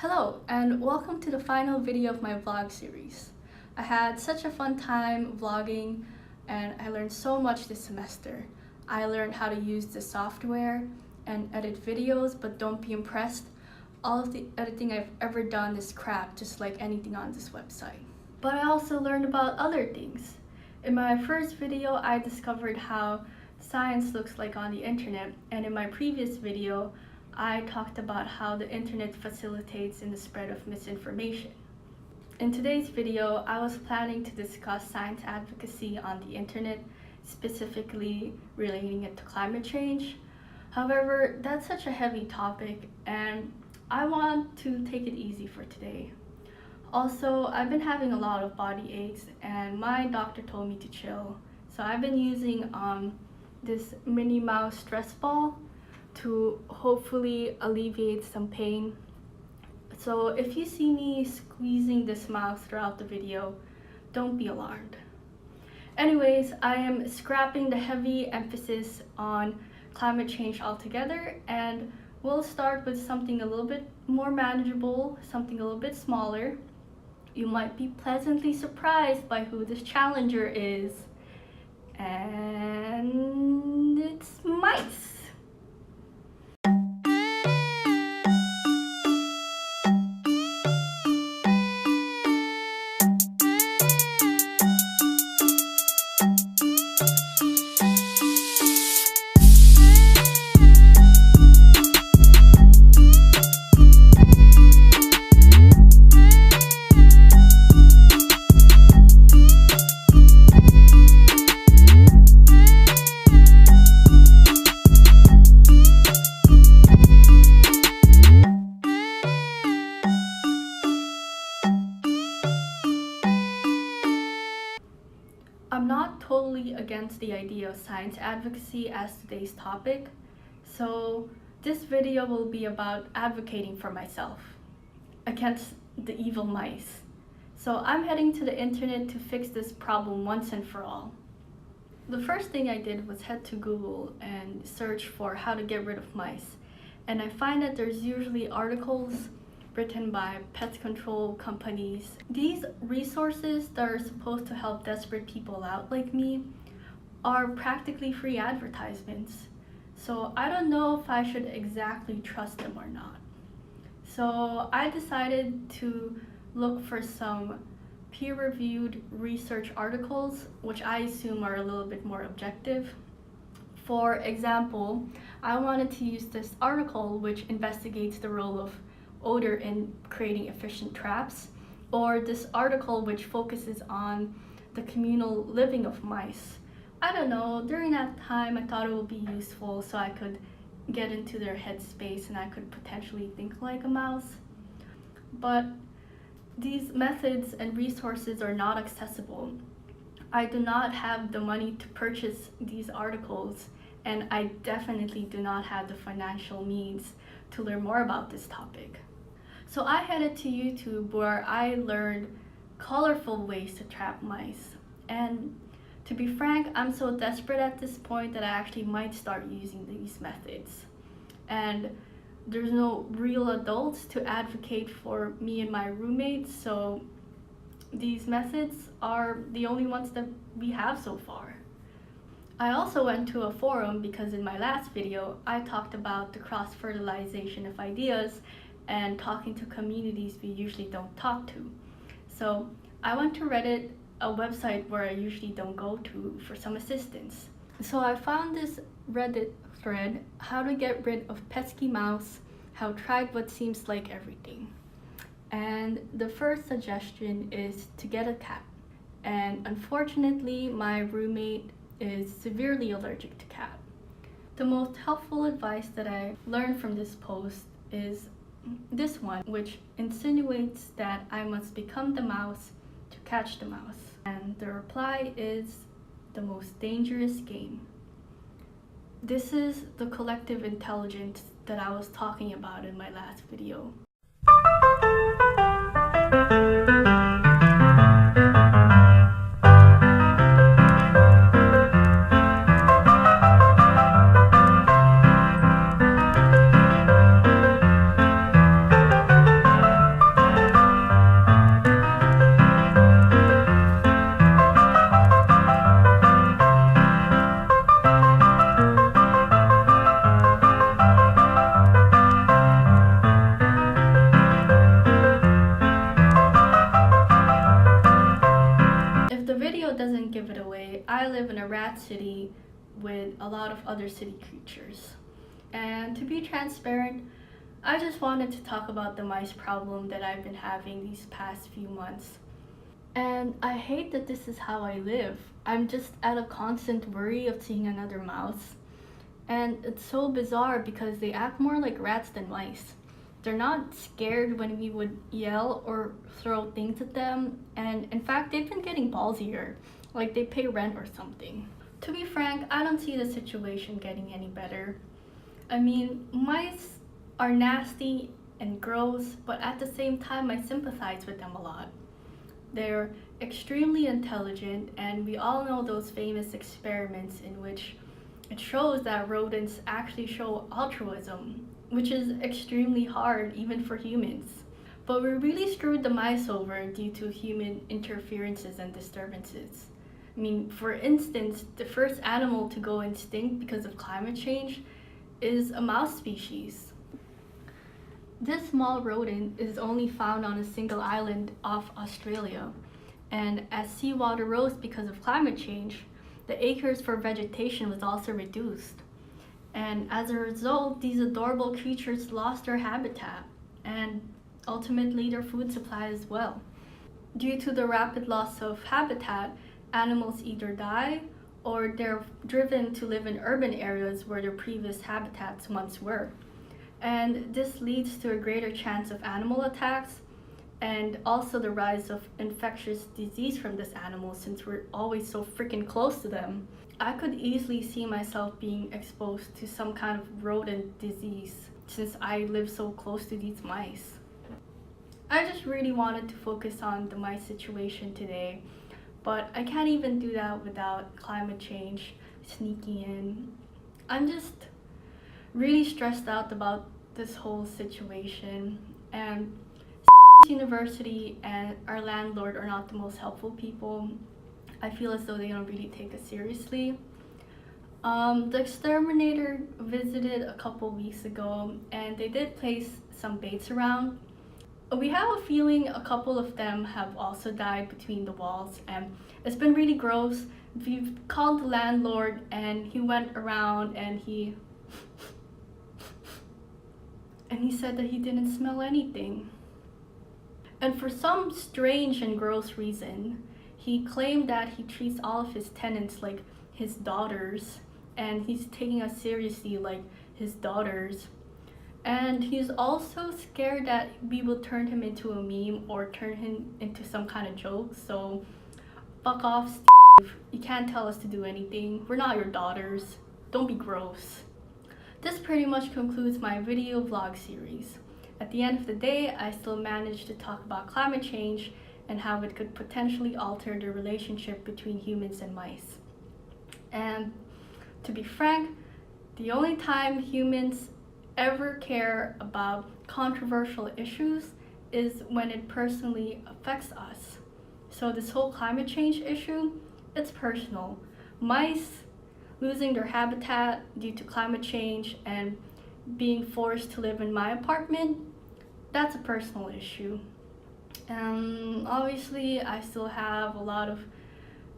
Hello, and welcome to the final video of my vlog series. I had such a fun time vlogging, and I learned so much this semester. I learned how to use the software and edit videos, but don't be impressed. All of the editing I've ever done is crap, just like anything on this website. But I also learned about other things. In my first video, I discovered how science looks like on the internet, and in my previous video, I talked about how the internet facilitates in the spread of misinformation. In today's video, I was planning to discuss science advocacy on the internet, specifically relating it to climate change. However, that's such a heavy topic, and I want to take it easy for today. Also, I've been having a lot of body aches, and my doctor told me to chill. So I've been using this Minnie Mouse stress ball to hopefully alleviate some pain. So if you see me squeezing this mouse throughout the video, don't be alarmed. Anyways, I am scrapping the heavy emphasis on climate change altogether, and we'll start with something a little bit more manageable, something a little bit smaller. You might be pleasantly surprised by who this challenger is, and it's mice. I'm not totally against the idea of science advocacy as today's topic, so this video will be about advocating for myself against the evil mice. So I'm heading to the internet to fix this problem once and for all. The first thing I did was head to Google and search for how to get rid of mice, and I find that there's usually articles written by pest control companies. These resources that are supposed to help desperate people out like me are practically free advertisements. So I don't know if I should exactly trust them or not. So I decided to look for some peer-reviewed research articles, which I assume are a little bit more objective. For example, I wanted to use this article which investigates the role of odor in creating efficient traps, or this article which focuses on the communal living of mice. I don't know, during that time I thought it would be useful so I could get into their headspace and I could potentially think like a mouse. But these methods and resources are not accessible. I do not have the money to purchase these articles, and I definitely do not have the financial means to learn more about this topic. So I headed to YouTube, where I learned colorful ways to trap mice. And to be frank, I'm so desperate at this point that I actually might start using these methods. And there's no real adults to advocate for me and my roommates, so these methods are the only ones that we have so far. I also went to a forum because in my last video, I talked about the cross-fertilization of ideas and talking to communities we usually don't talk to. So I went to Reddit, a website where I usually don't go to, for some assistance. So I found this Reddit thread, how to get rid of pesky mouse, how tried what seems like everything. And the first suggestion is to get a cat. And unfortunately, my roommate is severely allergic to cat. The most helpful advice that I learned from this post is this one, which insinuates that I must become the mouse to catch the mouse. And the reply is the most dangerous game. This is the collective intelligence that I was talking about in my last video. I live in a rat city with a lot of other city creatures. And to be transparent, I just wanted to talk about the mice problem that I've been having these past few months. And I hate that this is how I live. I'm just at a constant worry of seeing another mouse. And it's so bizarre because they act more like rats than mice. They're not scared when we would yell or throw things at them, and in fact, they've been getting ballsier, like they pay rent or something. To be frank, I don't see the situation getting any better. I mean, mice are nasty and gross, but at the same time, I sympathize with them a lot. They're extremely intelligent, and we all know those famous experiments in which it shows that rodents actually show altruism, which is extremely hard even for humans. But we really screwed the mice over due to human interferences and disturbances. I mean, for instance, the first animal to go extinct because of climate change is a mouse species. This small rodent is only found on a single island off Australia, and as seawater rose because of climate change, the acres for vegetation was also reduced. And as a result, these adorable creatures lost their habitat and ultimately their food supply as well. Due to the rapid loss of habitat, animals either die or they're driven to live in urban areas where their previous habitats once were. And this leads to a greater chance of animal attacks and also the rise of infectious disease from this animal since we're always so freaking close to them. I could easily see myself being exposed to some kind of rodent disease since I live so close to these mice. I just really wanted to focus on the mice situation today, but I can't even do that without climate change sneaking in. I'm just really stressed out about this whole situation, and university and our landlord are not the most helpful people. I feel as though they don't really take us seriously. The exterminator visited a couple weeks ago and they did place some baits around. We have a feeling a couple of them have also died between the walls, and it's been really gross. We've called the landlord and he went around and he said that he didn't smell anything. And for some strange and gross reason, he claimed that he treats all of his tenants like his daughters, and he's taking us seriously like his daughters. And he's also scared that we will turn him into a meme or turn him into some kind of joke. So fuck off, Steve. You can't tell us to do anything. We're not your daughters. Don't be gross. This pretty much concludes my video vlog series. At the end of the day, I still managed to talk about climate change and how it could potentially alter the relationship between humans and mice. And to be frank, the only time humans ever care about controversial issues is when it personally affects us. So this whole climate change issue, it's personal. Mice losing their habitat due to climate change and being forced to live in my apartment, that's a personal issue. Obviously, I still have a lot of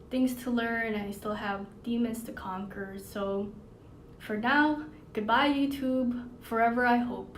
things to learn. I still have demons to conquer. So for now, goodbye YouTube, forever I hope.